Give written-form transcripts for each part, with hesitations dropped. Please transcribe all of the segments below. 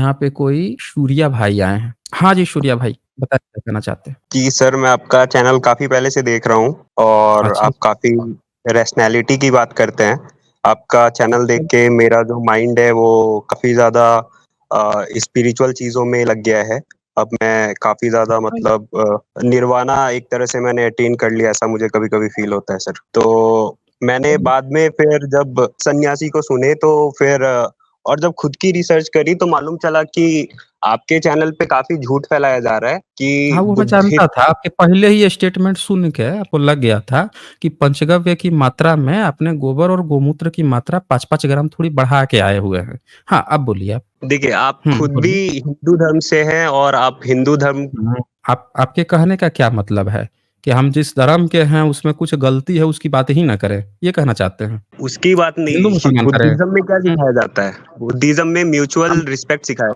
यहाँ पे कोई सूर्या भाई आए हैं। हाँ जी, सूर्या भाई, बताइए क्या कहना चाहते हैं? जी सर, मैं आपका चैनल काफ़ी पहले से देख रहा हूँ और अच्छा, आप काफ़ी रैशनैलिटी की बात करते हैं। आपका चैनल देख के मेरा जो माइंड है वो काफ़ी ज़्यादा स्पिरिचुअल चीज़ों में लग गया है। अब मैं काफ़ी ज़्यादा मतलब निर्वाणा एक तरह से मैंने अटेन कर लिया, ऐसा मुझे कभी-कभी फ़ील होता है सर। तो मैंने बाद में फिर जब सन्यासी को सुने तो फिर और जब खुद की रिसर्च करी तो मालूम चला कि आपके चैनल पे काफ़ी झूठ फैलाया जा रहा है हाँ, कि वो मैं बुद्धिस्ट जानता था, आपके पहले ही स्टेटमेंट सुन के आपको लग गया था कि पंचगव्य की मात्रा में अपने गोबर और गोमूत्र की मात्रा 5-5 ग्राम थोड़ी बढ़ा के आए हुए हैं। हाँ, अब बोलिए आप। देखिए, आप खुद भी बोलिए। हिंदू धर्म से हैं और आप हिंदू धर्म हुँ, आप आपके कहने का क्या मतलब है? कि हम जिस धर्म के हैं उसमें कुछ गलती है उसकी बात ही ना करें, ये कहना चाहते हैं? उसकी बात नहीं, हिंदू-मुसलमान करें? बुद्धिज़्म में क्या हुँ, सिखाया जाता है? बुद्धिज़्म में हम म्यूचुअल रिस्पेक्ट सिखाया।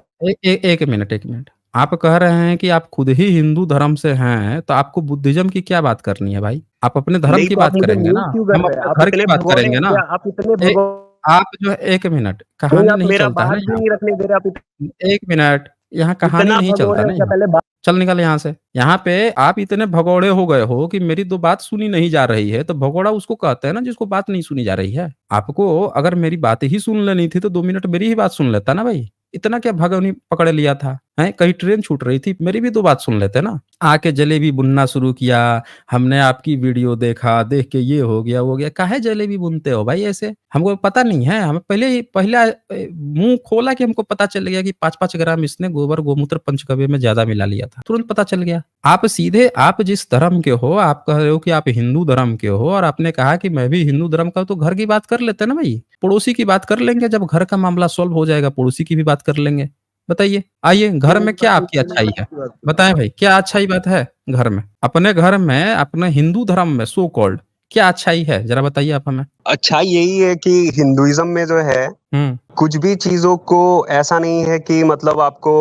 1 मिनट, 1 मिनट। आप कह रहे हैं कि आप खुद ही हिंदू धर्म से हैं, तो आपको बुद्धिज़्म की क्या बात करनी है भाई? आप अपने धर्म नहीं की तो आप बात मुझे करेंगे म्यूट ना, क्यों कर हम रहे हैं? अपने आप घर की इतने बात भगौड़े करेंगे हैं ना। क्या? आप इतने ए भगौ आप जो है 1 मिनट, नहीं, कहानी आप नहीं मेरा चलता है ना बात भी यहाँ नहीं पे। रखने दे रहे, आप 1 मिनट, यहाँ कहानी इतना नहीं चलता भगौड़े ना हैं क्या? यहाँ पहले पे। चल निकल यहाँ से। यहाँ पे आप इतने भगौड़े हो गए हो कि मेरी 2 बात सुनी नहीं जा रही है, तो भगौड़ा उसको कहते हैं ना जिसको बात नहीं सुनी जा रही है। आपको अगर मेरी बात ही सुन लेनी थी तो 2 मिनट मेरी ही बात सुन लेता ना भाई। इतना क्या भगौनी पकड़ लिया था? हैं? कहीं ट्रेन छूट रही थी, मेरी भी 2 बात सुन लेते ना। आके जलेबी बुनना शुरू किया, हमने आपकी वीडियो देखा, देख के ये हो गया, वो हो गया। काहे जलेबी बुनते हो भाई ऐसे? हमको पता नहीं है, हमें पहला मुँह खोला कि हमको पता चल गया कि 5-5 ग्राम इसने गोबर गोमूत्र पंचगव्य में ज़्यादा मिला लिया था। तुरंत पता चल गया। आप जिस धर्म के हो, आप कह रहे हो कि आप हिंदू धर्म के हो और आपने कहा कि मैं भी हिंदू धर्म का हूँ, तो घर की बात कर लेते हैं ना भई। पड़ोसी की बात कर लेंगे, जब घर का मामला सॉल्व हो जाएगा, पड़ोसी की भी बात कर लेंगे। बताइए, आइए घर क्यों में इस क्या बात को आपकी करने की अच्छाई है? बात की? बताएँ भाई, क्या अच्छाई बात है घर में? अपने घर में, अपने हिंदू धर्म में सो कॉल्ड क्या अच्छाई है? ज़रा बताइए आप हमें। अच्छाई यही है कि हिंदुइज़्म में जो है, हुँ। कुछ भी चीज़ों को ऐसा नहीं है कि मतलब आपको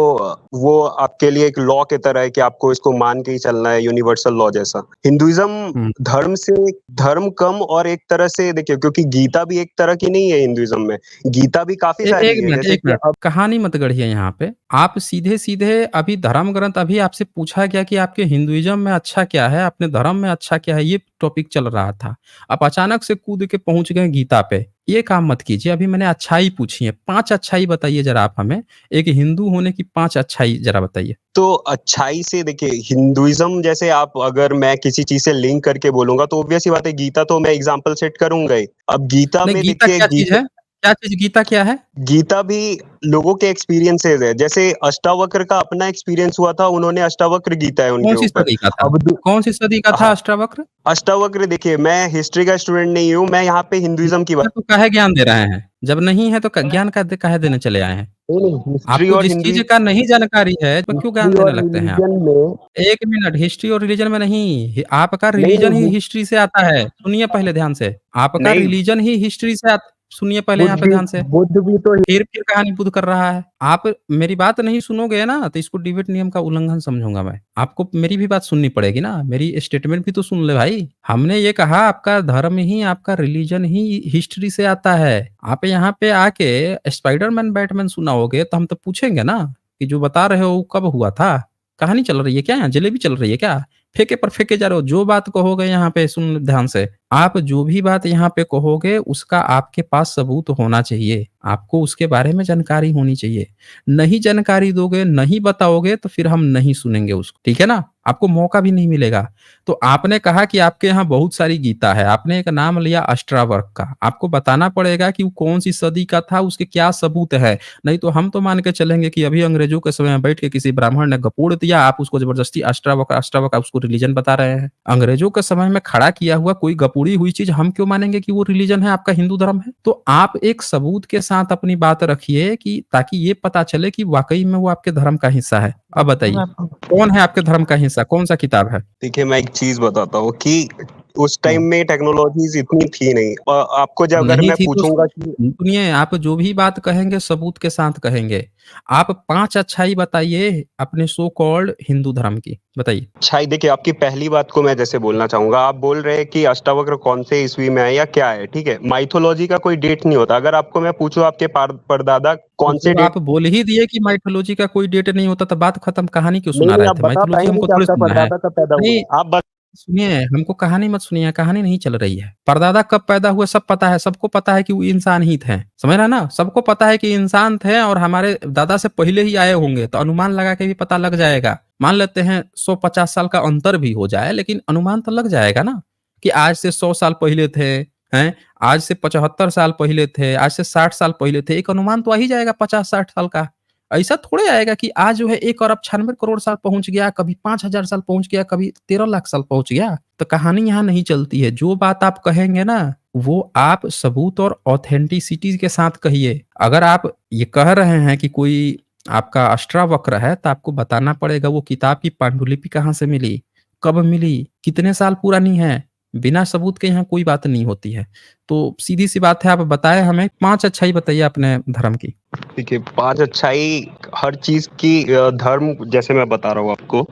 वो आपके लिए एक लॉ की तरह है कि आपको इसको मान के ही चलना है, यूनिवर्सल लॉ जैसा। हिंदुइज़्म हुँ। धर्म से धर्म कम और एक तरह से देखिए क्योंकि गीता भी एक तरह की नहीं है हिंदुइज़्म में। गीता भी काफ़ी सारी 1 है, मिनट, जैसे 1 कि मिनट, अब कहानी मत गढ़िए यहाँ पे। आप सीधे-सीधे अभी धर्म ग्रंथ अभी आपसे पूछा गया कि आपके हिंदुइज़्म में अच्छा क्या है, अपने धर्म में अच्छा क्या है, ये टॉपिक चल रहा था। आप अचानक से कूद के पहुँच गए गीता पे। ये काम मत कीजिए, अभी मैंने अच्छाई पूछी है। 5 अच्छाई बताइए ज़रा आप हमें। एक हिंदू होने की 5 अच्छाई ज़रा बताइए। तो अच्छाई से देखिए हिंदुइज़्म जैसे आप अगर मैं किसी चीज़ से लिंक करके बोलूँगा तो ऑब्वियस सी बात है गीता तो मैं एग्ज़ाम्पल सेट करूँगा ही। अब गीता नहीं, में गीता देखिए क्या चीज़ है? क्या चीज़ गीता क्या है? गीता भी लोगों के एक्सपीरियंसेस है। जैसे अष्टावक्र का अपना एक्सपीरियंस हुआ था, उन्होंने अष्टावक्र गीता है उनके कौन-सी ऊपर। सदी का था? अब दू कौन-सी सदी का था हाँ, अष्टावक्र? अष्टावक्र देखिए मैं हिस्ट्री का स्टूडेंट नहीं हूँ, मैं यहाँ पे हिंदुइज़्म की नहीं है बात तो काहे ज्ञान दे रहे हैं? जब नहीं है तो ज्ञान का काहे देने चले आए हैं? नहीं, नहीं हिस्ट्री आपको और जिस चीज़ का नहीं जानकारी है, तो क्यों हिस्ट्री ज्ञान देने और लगते हैं आप? रिलिजन में 1 मिनट, हिस्ट्री और रिलिजन में नहीं, आपका नहीं, रिलिजन ही नहीं हिस्ट्री से आता है। सुनिए पहले ध्यान से, आपका नहीं रिलिजन ही हिस्ट्री से सुनिए पहले यहाँ बुद्ध पे भी ध्यान से। बुद्ध भी तो फिर कहानी बुध कर रहा है। आप मेरी बात नहीं सुनोगे ना, तो इसको डिबेट नियम का उल्लंघन समझूँगा मैं। आपको मेरी भी बात सुननी पड़ेगी ना, मेरी स्टेटमेंट भी तो सुन ले भाई। हमने ये कहा आपका धर्म ही, आपका रिलिजन ही हिस्ट्री से आता है। आप यहाँ पे आके स्पाइडरमैन, बैटमैन सुनाओगे तो हम तो पूछेंगे ना, कि जो बता रहे हो वो कब हुआ था? कहानी चल रही है क्या यहाँ? जलेबी चल रही है क्या? फेंके पर फेंके जा रहे हो, जो बात कहोगे यहाँ पे सुन ध्यान से। आप जो भी बात यहाँ पे कहोगे उसका आपके पास सबूत होना चाहिए। आपको उसके बारे में जानकारी होनी चाहिए। नहीं जानकारी दोगे, नहीं बताओगे तो फिर हम नहीं सुनेंगे उसको, ठीक है ना? आपको मौका भी नहीं मिलेगा। तो आपने कहा कि आपके यहाँ बहुत सारी गीता है, आपने एक नाम लिया अष्टावक्र का। आपको बताना पड़ेगा कि वो कौन-सी सदी का था, उसके क्या सबूत है। नहीं तो हम तो मान के चलेंगे कि अभी अंग्रेजों के समय में बैठ के किसी ब्राह्मण ने गपोड़ दिया, आप उसको ज़बरदस्ती अष्टावक्र अष्टावक्र उसको रिलीजन बता रहे हैं। अंग्रेजों के समय में खड़ा किया हुआ कोई गपोड़ी हुई चीज़ हम क्यों मानेंगे कि वो रिलीजन है, आपका हिंदू धर्म है? तो आप एक सबूत के साथ अपनी बात रखिए कि ताकि ये पता चले कि वाक़ई में वो आपके धर्म का हिस्सा है। अब बताइए, कौन है आपके धर्म का हिस्सा? कौन-सा किताब है? देखिए मैं एक चीज़ बताता हूँ कि उस टाइम हाँ। में टेक्नोलॉजीज़ इतनी थी नहीं। आपको जो अगर नहीं मैं थी तो पूछूँगा कि सुनिए, आप जो भी बात कहेंगे सबूत के साथ कहेंगे। आप 5 अच्छाई बताइए अपने सो कॉल्ड हिंदू धर्म की, बताइए? अच्छाई देखिए, आपकी पहली बात को मैं जैसे बोलना चाहूँगा, आप बोल रहे हैं कि अष्टावक्र कौन से ईस्वी में आए या क्या है, ठीक है? माइथोलॉजी का कोई डेट नहीं होता। अगर आपको मैं पूछूँ आपके परदादा तो कौन से जब डेट आप बोल ही दिए कि माइथोलॉजी का कोई डेट नहीं होता तो बात खत्म, कहानी क्यों नहीं, सुना नहीं, रहे आप थे? बता माइथोलॉजी पाएँगे हमको कि थोड़ी आपका सुनना है। परदादा कब पैदा हुआ? नहीं, आप बस सुनिए हमको कहानी मत सुनिए, कहानी नहीं चल रही है। परदादा कब पैदा हुए सब पता है, सबको पता है कि वो इंसान ही थे। समझ रहे हैं ना? सबको पता है कि इंसान थे और हमारे दादा से पहले ही आए होंगे, तो अनुमान लगा के भी पता लग जाएगा। मान लेते हैं 100-50 साल का अंतर भी हो जाए, लेकिन अनुमान तो लग जाएगा ना, कि आज से 100 साल पहले थे, हैं? आज से 75 साल पहले थे, आज से 60 साल पहले थे, एक अनुमान तो आ ही जाएगा 50-60 साल का। ऐसा थोड़े आएगा कि आज जो है 1 अरब 96 करोड़ साल पहुँच गया, कभी 5000 साल पहुँच गया, कभी 13 लाख साल पहुँच गया। तो कहानी यहाँ नहीं चलती है। जो बात आप कहेंगे ना, वो आप सबूत और ऑथेंटिसिटी के साथ कहिए। अगर आप ये कह रहे हैं कि कोई आपका अष्टावक्र है, तो आपको बताना पड़ेगा वो किताब की पांडुलिपि कहाँ से मिली, कब मिली, कितने साल पुरानी है। बिना सबूत के यहाँ कोई बात नहीं होती है। तो सीधी-सी बात है, आप बताएँ हमें 5 अच्छाई बताइए अपने धर्म की। देखिए, 5 अच्छाई हर चीज़ की धर्म जैसे मैं बता रहा हूँ आपको हुँ।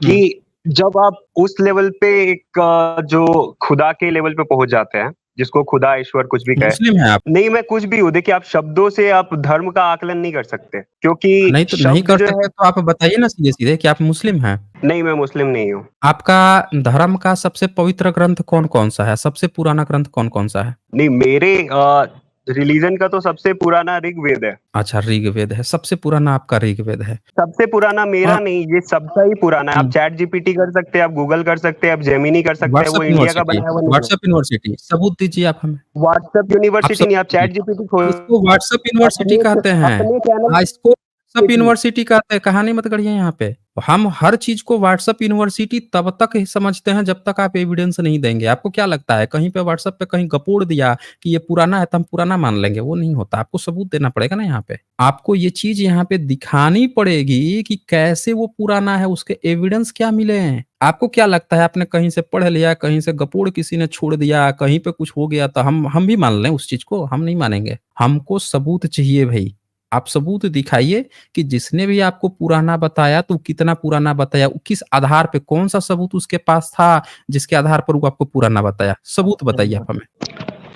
कि जब आप उस लेवल पे एक जो खुदा के लेवल पे पहुँच जाते हैं, जिसको खुदा, ईश्वर कुछ भी कहें। मुस्लिम हैं आप? नहीं, मैं कुछ भी हूँ, देखिए आप शब्दों से आप धर्म का आकलन नहीं कर सकते, क्योंकि नहीं तो नहीं शब्द कर जो सकते है तो आप बताइए ना सीधे-सीधे कि आप मुस्लिम हैं। नहीं, मैं मुस्लिम नहीं हूँ। आपका धर्म का सबसे पवित्र ग्रंथ कौन-कौन सा है? सबसे पुराना ग्रंथ कौन-कौन सा है? नहीं, मेरे रिलीजन का तो सबसे पुराना ऋग्वेद है। अच्छा ऋग्वेद है, सबसे पुराना आपका ऋग्वेद है। सबसे पुराना मेरा हाँ, नहीं, ये सबका ही पुराना है। आप हुँ। चैट जीपीटी कर सकते हैं, आप गूगल कर सकते हैं, आप जेमिनी कर सकते हैं, वो इंडिया का बनाया हुआ नहीं है। व्हाट्सएप यूनिवर्सिटी, सबूत दीजिए आप हमें। व्हाट्सएप आप यूनिवर्सिटी नहीं, आप सबूत दीजिए। चैट जीपीटी खोल इसको व्हाट्सएप यूनिवर्सिटी कहते हैं। अपने चैनल इसको व्हाट्सएप देखिए। यूनिवर्सिटी कहते हैं, कहानी मत गढ़िए यहाँ पे। हम हर चीज़ को व्हाट्सएप यूनिवर्सिटी तब तक ही समझते हैं जब तक आप एविडेंस नहीं देंगे। आपको क्या लगता है कहीं पे व्हाट्सएप पे कहीं गपोड़ दिया कि ये पुराना है तो हम पुराना मान लेंगे, वो नहीं होता। आपको सबूत देना पड़ेगा ना यहाँ पे। आपको ये चीज़ यहाँ पे दिखानी पड़ेगी कि कैसे वो पुराना है, उसके एविडेंस क्या मिले हैं। आपको क्या लगता है आपने कहीं से पढ़ लिया, कहीं से गपोड़ किसी ने छोड़ दिया, कहीं पे कुछ हो गया तो हम भी मान लें उस चीज़ को? हम नहीं मानेंगे। हमको सबूत चाहिए भई। आप सबूत दिखाइए कि जिसने भी आपको पुराना बताया तो कितना पुराना बताया, वो किस आधार पे, कौन-सा सबूत उसके पास था, जिसके आधार पर वो आपको पुराना बताया? सबूत बताइए आप हमें।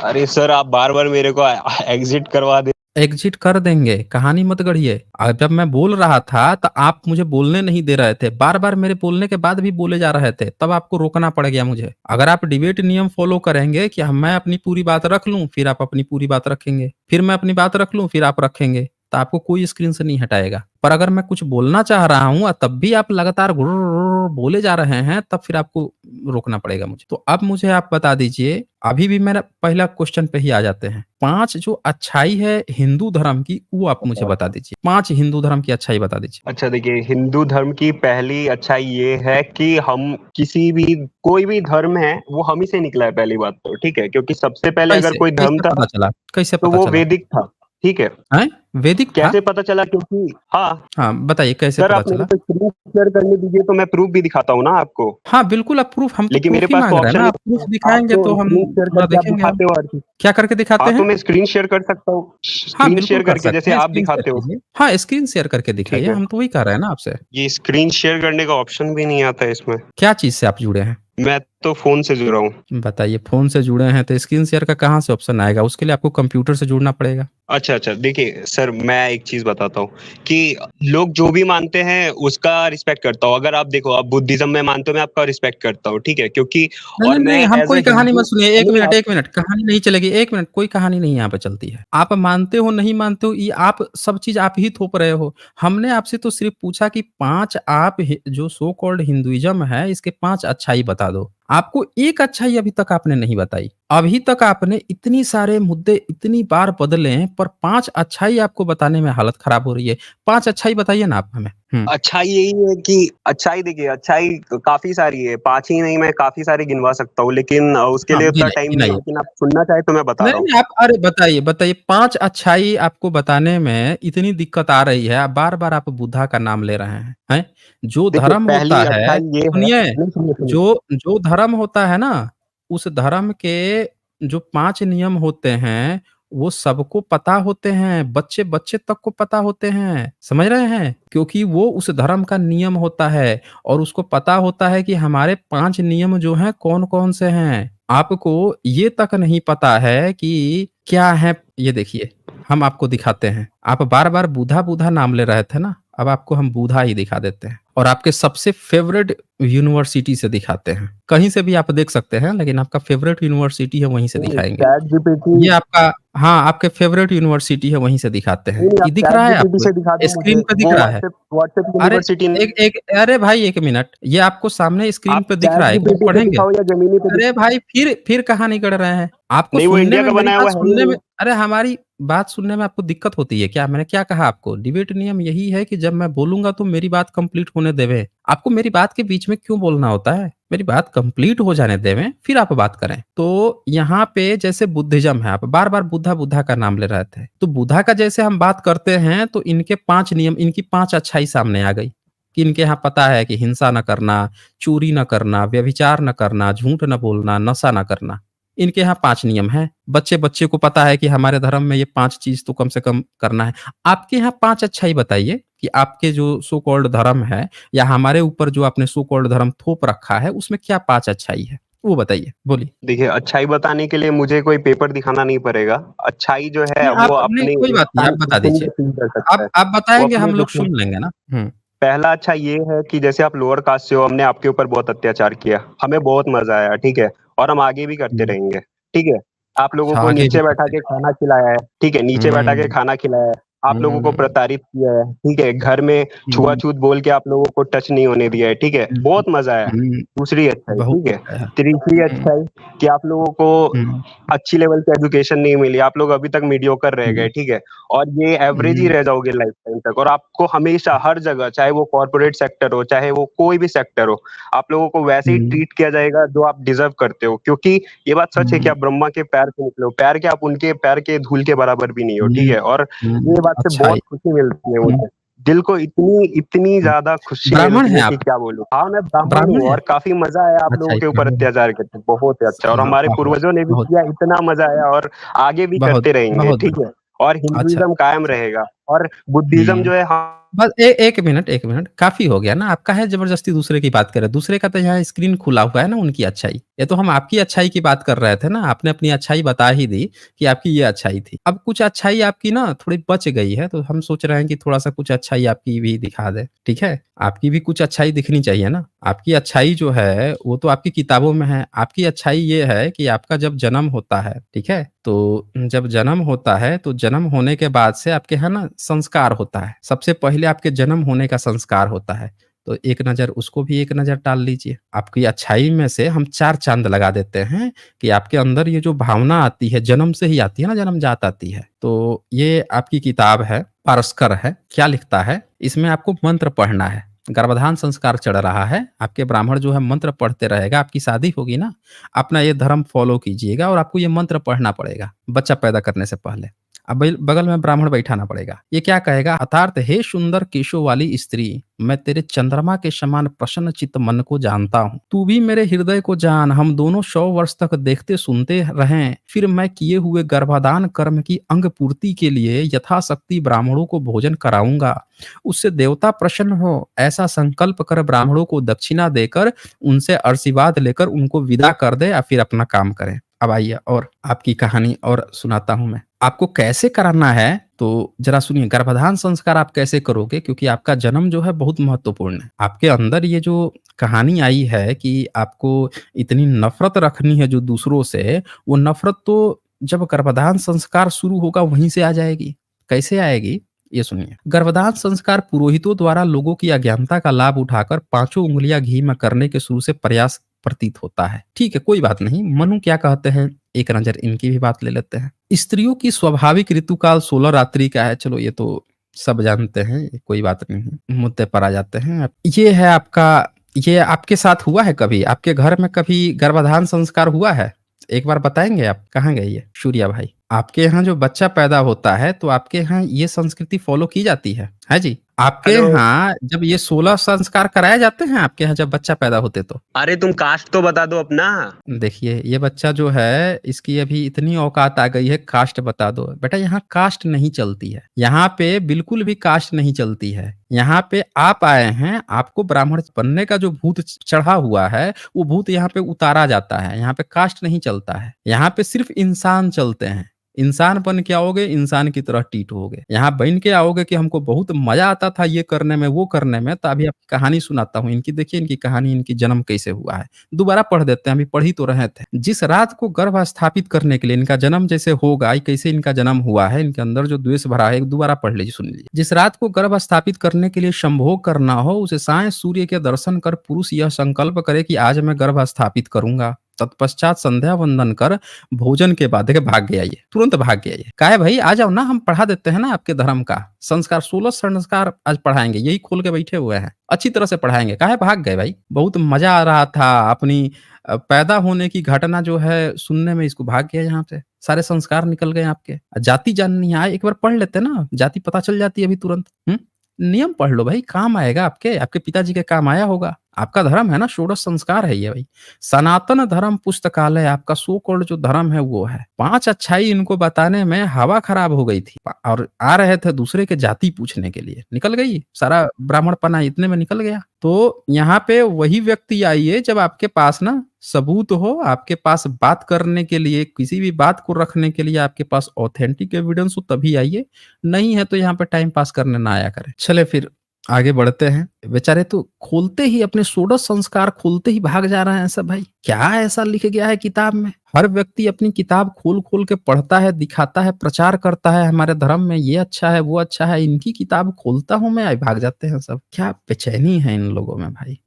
अरे सर, आप बार-बार मेरे को एग्ज़िट करवा दे एग्ज़िट कर देंगे, कहानी मत गढ़िए। जब मैं बोल रहा था तो आप मुझे बोलने नहीं दे रहे थे। बार-बार मेरे बोलने के बाद भी बोले जा रहे थे, तब आपको रोकना पड़ गया मुझे। अगर आप डिबेट नियम फ़ॉलो करेंगे कि मैं अपनी पूरी बात रख लूँ, फिर आप अपनी पूरी बात रखेंगे। फिर मैं अपनी बात रख लूँ, फिर आप रखेंगे, तो आपको कोई स्क्रीन से नहीं हटाएगा। पर अगर मैं कुछ बोलना चाह रहा हूँ तब भी आप लगातार गुर्र बोले जा रहे हैं, तब फिर आपको रोकना पड़ेगा मुझे। तो अब मुझे आप बता दीजिए, अभी भी मेरा पहला क्वेश्चन पे ही आ जाते हैं। 5 जो अच्छाई है हिंदू धर्म की, वो आप मुझे बता दीजिए। 5 हिंदू धर्म की अच्छाई बता दीजिए। अच्छा देखिए, हिंदू धर्म की पहली अच्छाई ये है कि हम किसी भी कोई भी धर्म है, वो हम ही से निकला है पहली बात तो, ठीक है? क्योंकि सबसे पहले अगर कैसे? कोई धर्म कैसे था, पता चला? कैसे तो पता वो चला? वैदिक था, ठीक है? हैं? वैदिक था? कैसे पता चला क्योंकि हाँ, हाँ, बताइए कैसे सर पता आप मेरे चला? को स्क्रीन शेयर करने दीजिए तो मैं प्रूफ़ भी दिखाता हूँ ना आपको। हाँ, बिल्कुल आप प्रूफ़, हम तो लेकिन मेरे प्रूफ़ ही पास तो माँग रहे हैं ऑप्शन ना, नहीं आप प्रूफ़ आप दिखाएँगे तो तो हम स्क्रीन शेयर थोड़ा करके आप देखेंगे हम। दिखाते हो हर चीज़। क्या करके दिखाते हाँ, तो हैं? मैं स्क्रीन शेयर कर सकता हूँ। हाँ, स्क्रीन बिल्कुल शेयर कर करके जैसे सकते हैं, आप स्क्रीन शेयर दिखाते हो, कीजिए। हाँ, स्क्रीन शेयर करके ठीक दिखाइए, है? हम तो वही कह रहे हैं ना आपसे। ये स्क्रीन शेयर करने का ऑप्शन भी नहीं आता है इसमें। क्या चीज़ से आप जुड़े हैं? मैं तो फ़ोन से जुड़ा हूँ। बताइए, फ़ोन से जुड़े हैं तो स्क्रीन शेयर का कहाँ से ऑप्शन आएगा? उसके लिए आपको कंप्यूटर से जुड़ना पड़ेगा। अच्छा, अच्छा। देखिए सर मैं एक चीज़ बताता हूँ कि लोग जो भी मानते हैं उसका रिस्पेक्ट करता हूँ। अगर आप देखो आप बुद्धिज़्म में मानते हो मैं आपका रिस्पेक्ट करता हूँ, ठीक है? क्योंकि नहीं, और नहीं, मैं नहीं, हम एज़ अ कोई कहानी हिंदू मत सुनिए, 1 नहीं मिनट, आप 1 मिनट, कहानी नहीं चलेगी, 1 मिनट, कोई कहानी नहीं यहाँ पे चलती है। आप मानते हो, नहीं मानते हो, ये आप सब चीज़ आप ही थोप रहे हो। हमने आपसे तो सिर्फ़ पूछा कि 5 आप जो सो कॉल्ड हिंदुइज़्म है, इसके 5 अच्छाई बता दो। आपको एक अच्छाई अभी तक आपने नहीं बताई। अभी तक आपने इतनी सारे मुद्दे इतनी बार बदले हैं, पर 5 अच्छाई आपको बताने में हालत खराब हो रही है। 5 अच्छाई बताइए ना आप हमें। हुँ। अच्छाई यही है कि अच्छाई देखिए अच्छाई काफ़ी सारी है, 5 ही नहीं मैं काफ़ी सारी गिनवा सकता हूँ लेकिन उसके हाँ, लिए उतना गिनाइए, टाइम नहीं है गिनाइए। लेकिन आप सुनना चाहें तो मैं बता नहीं, रहा हूँ। नहीं, आप अरे बताइए, बताइए 5 अच्छाई आपको बताने में इतनी दिक्कत आ रही है, बार-बार आप बुद्धा का नाम ले रहे हैं, हैं? जो देखिए धर्म पहली होता है अच्छाई ये है सुनिए, नहीं सुनिए, सुनिए। जो जो धर्म होता है ना, उस धर्म के जो 5 नियम होते हैं, वो सबको पता होते हैं, बच्चे-बच्चे तक को पता होते हैं, समझ रहे हैं? क्योंकि वो उस धर्म का नियम होता है और उसको पता होता है कि हमारे 5 नियम जो हैं कौन-कौन से हैं। आपको ये तक नहीं पता है कि क्या है ये देखिए, हम आपको दिखाते हैं। आप बार-बार बुधा-बुधा नाम ले रहे थे ना, अब आपको हम बुधा ही दिखा देते हैं और आपके सबसे फ़ेवरेट यूनिवर्सिटी से दिखाते हैं। कहीं से भी आप देख सकते हैं, लेकिन आपका फ़ेवरेट यूनिवर्सिटी है, वहीं से नहीं, दिखाएँगे। चैट जीपीटी ये आपका हाँ, आपके फ़ेवरेट यूनिवर्सिटी है, वहीं से दिखाते हैं। नहीं, ये आप दिख चैट रहा है जीपीटी आपको? से दिखा दो मुझे, स्क्रीन पे दिख वो रहा है? व्हाट्सएप व्हाट्सएप अरे! यूनिवर्सिटी नहीं। एक एक अरे भाई 1 मिनट, ये आपको सामने स्क्रीन आप पे दिख चैट रहा है, एक बार जीपीटी पे पढ़ेंगे? दिखाओ या जेमिनी पे अरे दिखाओ। भाई फिर कहाँ निकल रहे हैं? आपको नहीं, वो सुनने इंडिया में का मेरी बनाया बात हुआ है ही सुनने में नहीं। अरे हमारी बात सुनने में आपको दिक्कत होती है क्या? मैंने क्या कहा आपको? डिबेट नियम यही है कि जब मैं बोलूँगा तो मेरी बात कंप्लीट होने देवें। आपको मेरी बात के बीच में क्यों बोलना होता है? मेरी बात कंप्लीट हो जाने देवें, फिर आप बात करें। तो यहाँ पे जैसे बुद्धिज़्म है, आप बार-बार बुद्धा-बुद्धा का नाम ले रहे थे। तो बुद्धा का जैसे हम बात करते हैं तो इनके 5 नियम, इनकी 5 अच्छाई सामने आ गई, कि इनके यहाँ पता है कि हिंसा ना करना, चोरी ना करना, व्यभिचार ना करना, झूठ ना बोलना, नशा ना करना। इनके यहाँ 5 नियम हैं। बच्चे-बच्चे को पता है कि हमारे धर्म में ये 5 चीज़ तो कम से कम करना है। आपके यहाँ 5 अच्छाई बताइए कि आपके जो सो कॉल्ड धर्म है या हमारे ऊपर जो आपने सो कॉल्ड धर्म थोप रखा है, उसमें क्या 5 अच्छाई है? वो बताइए, बोलिए। देखिए, अच्छाई बताने के लिए मुझे कोई पेपर दिखाना नहीं पड़ेगा। अच्छाई जो है नहीं वो आप नहीं अपने कोई बात नहीं, इंसान आप बता इंसान दीजिए। में फ़ील कर सकता है। आप वो बताएँगे अपने हम लोग दुश्मन सुन लेंगे ना। हुँ। पहला अच्छा ये है कि जैसे आप लोअर कास्ट से हो, हमने आपके ऊपर बहुत अत्याचार किया। हमें बहुत मज़ा आया, ठीक है? और हम आगे भी करते हुँ। रहेंगे, ठीक है? आप लोगों अच्छा को आगे भी नीचे बैठा करते के हैं। खाना खिलाया है, ठीक है? नीचे बैठा के हुँ, खाना खिलाया है। आप लोगों को हुँ, प्रताड़ित किया है, ठीक है? घर में हुँ, छुआ-छूत बोल के आप लोगों को टच नहीं होने दिया है, ठीक है? हुँ, बहुत मज़ा आया। हुँ, दूसरी अच्छाई, बहुत ठीक है? अच्छा है। तीसरी हुँ, अच्छाई कि आप लोगों को हुँ, अच्छी लेवल की एजुकेशन नहीं मिली, आप लोग अभी तक मीडियोकर रह गए, हुँ, ठीक है? और ये एवरेज ही हुँ, रह जाओगे लाइफ टाइम तक और आपको हमेशा हर जगह, चाहे वो कॉर्पोरेट सेक्टर हो, चाहे वो कोई भी सेक्टर हो, आप लोगों को वैसे ही हुँ, ट्रीट किया जाएगा जो आप डिज़र्व करते हो। क्योंकि ये बात सच है कि हुँ, आप ब्रह्मा के पैर से निकले हो, पैर क्या आप उनके पैर के धूल के बराबर भी नहीं हो, ठीक हुँ, है? और हुँ, ये बात से अच्छा बहुत है। खुशी मिलती है हुँ, मुझे। दिल को इतनी इतनी हुँ। ज़्यादा खुशी ब्राह्मण मिलती हैं है आप? कि क्या बोलूँ। हाँ, मैं ब्राह्मण ब्राह्मण हूँ हैं? और काफ़ी मज़ा आया आप अच्छा लोगों ये के ऊपर ब्राह्मण हैं। अत्याचार करके, बहुत ही अच्छा और हाँ, हमारे वाह, वाह! पूर्वजों ने भी बहुत, किया, इतना मज़ा आया और आगे भी बहुत, करते रहेंगे, बहुत ठीक है? बढ़िया। और अच्छा, हिंदुइज़्म कायम अच्छा। रहेगा और बुद्धिज़्म हुँ। जो है हाँ बस 1 मिनट, काफ़ी हो गया ना, आप काहे ज़बरदस्ती दूसरे की बात कर रहे हैं? दूसरे का तो यहाँ स्क्रीन खुला हुआ है ना उनकी अच्छाई। ये तो हम आपकी अच्छाई की बात कर रहे थे ना, आपने अपनी अच्छाई बता ही दी कि आपकी ये अच्छाई थी। अब कुछ अच्छाई आपकी ना थोड़ी बच गई है, तो हम सोच रहे हैं कि थोड़ा-सा कुछ अच्छाई आपकी भी दिखा दें, ठीक है? आपकी भी कुछ अच्छाई दिखनी चाहिए ना। आपकी अच्छाई जो है, वो तो आपकी किताबों में है। आपकी अच्छाई ये है कि आपका जब जन्म होता है, ठीक है? तो जब जन्म होता है, तो जन्म होने के बाद से आपके यहाँ ना संस्कार होता है। सबसे पहले आपके जन्म होने का संस्कार होता है। तो एक नज़र उसको भी एक नज़र डाल लीजिए। आपकी अच्छाई में से हम 4 चाँद लगा देते हैं कि आपके अंदर ये जो भावना आती है, जन्म से ही आती है ना, जन्मजात आती है। तो ये आपकी किताब है, पारस्कर है। क्या लिखता है? इसमें आपको मंत्र पढ़ना है। गर्भाधान संस्कार चल रहा है। आपके ब्राह्मण जो है मंत्र पढ़ते रहेगा, आपकी शादी होगी ना, अपना ये धर्म फ़ॉलो कीजिएगा और आपको ये मंत्र पढ़ना पड़ेगा, बच्चा पैदा करने से पहले। अब बगल में ब्राह्मण बैठाना पड़ेगा। ये क्या कहेगा? अर्थात हे सुंदर केशों वाली स्त्री, मैं तेरे चंद्रमा के समान प्रसन्न चित्त मन को जानता हूँ। तू भी मेरे हृदय को जान, हम दोनों 100 वर्ष तक देखते सुनते रहें। फिर मैं किए हुए गर्भाधान कर्म की अंग पूर्ति के लिए यथाशक्ति ब्राह्मणों को भोजन कराऊंगा। उससे देवता प्रसन्न हो, ऐसा संकल्प कर ब्राह्मणों को दक्षिणा देकर उनसे आशीर्वाद लेकर उनको विदा कर दे या फिर अपना काम करें। अब आइए और आपकी कहानी और सुनाता हूँ मैं। आपको कैसे कराना है तो ज़रा सुनिए, गर्भाधान संस्कार आप कैसे करोगे, क्योंकि आपका जन्म जो है बहुत महत्वपूर्ण है। आपके अंदर ये जो कहानी आई है कि आपको इतनी नफ़रत रखनी है जो दूसरों से, वो नफ़रत तो जब गर्भाधान संस्कार शुरू होगा वहीं से आ जाएगी। कैसे आएगी? ये सुनिए। गर्भाधान संस्कार पुरोहितों द्वारा लोगों की अज्ञानता का लाभ उठाकर पाँचों उँगलियाँ घी में करने के शुरू से प्रयास प्रतीत होता है। ठीक है, कोई बात नहीं। मनु क्या कहते हैं, एक नज़र इनकी भी बात ले लेते हैं। स्त्रियों की स्वाभाविक ऋतुकाल 16 रात्रि का है। चलो ये तो सब जानते हैं, ये कोई बात नहीं है। मुद्दे पर आ जाते हैं। ये है आपका, ये आपके साथ हुआ है कभी? आपके घर में कभी गर्भाधान संस्कार हुआ है? एक बार बताएँगे आप? कहाँ गए ये सूर्या भाई? आपके यहाँ जो बच्चा पैदा होता है तो आपके यहाँ ये संस्कृति फ़ॉलो की जाती है जी? आपके हेलो। यहाँ जब ये 16 संस्कार कराए जाते हैं आपके यहाँ जब बच्चा पैदा होते तो? अरे तुम कास्ट तो बता दो अपना। देखिए, ये बच्चा जो है इसकी अभी इतनी औकात आ गई है कास्ट बता दो। बेटा यहाँ कास्ट नहीं चलती है। यहाँ पे बिल्कुल भी कास्ट नहीं चलती है। यहाँ पे आप आए हैं, आपको ब्राह्मण बनने का जो भूत चढ़ा हुआ है, वो भूत यहाँ पे उतारा जाता है। यहाँ पे कास्ट नहीं चलता है। यहाँ पे सिर्फ इंसान चलते हैं। इंसान बन के आओगे, इंसान की तरह ट्रीट होगे। यहाँ बन के आओगे कि हमको बहुत मजा आता था ये करने में, वो करने में, तो अभी आपकी कहानी सुनाता हूँ। इनकी देखिए इनकी कहानी, इनकी जन्म कैसे हुआ है। दोबारा पढ़ देते हैं, अभी पढ़ ही तो रहे थे। जिस रात को गर्भ स्थापित करने के लिए इनका जन्म जैसे होगा, कैसे इनका जन्म हुआ है, इनके अंदर जो द्वेष भरा है, दोबारा पढ़ लीजिए, सुन लीजिए। जिस रात को गर्भ स्थापित करने के लिए संभोग करना हो, उसे साय सूर्य के दर्शन कर पुरुष यह संकल्प करे कि आज मैं गर्भ स्थापित करूंगा। तत्पश्चात संध्या वंदन कर भोजन के बाद देखिए भाग गया ये, तुरंत भाग गया ये। काहे भाई आ जाओ ना, हम पढ़ा देते हैं ना आपके धर्म का संस्कार। 16 संस्कार आज पढ़ाएंगे, यही खोल के बैठे हुए हैं, अच्छी तरह से पढ़ाएंगे। काहे भाग गए भाई? बहुत मजा आ रहा था अपनी पैदा होने की घटना जो है सुनने में, इसको भाग गया यहाँ से। सारे संस्कार निकल गए आपके। जाति जाननी है, एक बार पढ़ लेते ना, जाति पता चल जाती है अभी तुरंत। नियम पढ़ लो भाई, काम आएगा आपके, आपके पिताजी के काम आया होगा। आपका धर्म है ना, षोडश संस्कार है ये भाई। सनातन धर्म पुस्तकालय आपका सो कॉल्ड जो धर्म है वो है। 5 अच्छाई इनको बताने में हवा खराब हो गई थी और आ रहे थे दूसरे के जाति पूछने के लिए। निकल गई सारा ब्राह्मणपना, इतने में निकल गया। तो यहाँ पे वही व्यक्ति आइए जब आपके पास ना सबूत हो, आपके पास बात करने के लिए, किसी भी बात को रखने के लिए आपके पास ऑथेंटिक एविडेंस हो, तभी आइए। नहीं है तो यहाँ पे टाइम पास करने ना आया करें। चले फिर आगे बढ़ते हैं। बेचारे तो खोलते ही अपने षोडश संस्कार खोलते ही भाग जा रहे हैं सब भाई। क्या ऐसा लिख गया है किताब में? हर व्यक्ति अपनी किताब खोल खोल के पढ़ता है, दिखाता है, प्रचार करता है हमारे धर्म में ये अच्छा है, वो अच्छा है। इनकी किताब खोलता हूं मैं, भाग जाते हैं सब। क्या बेचैनी है इन लोगों में भाई।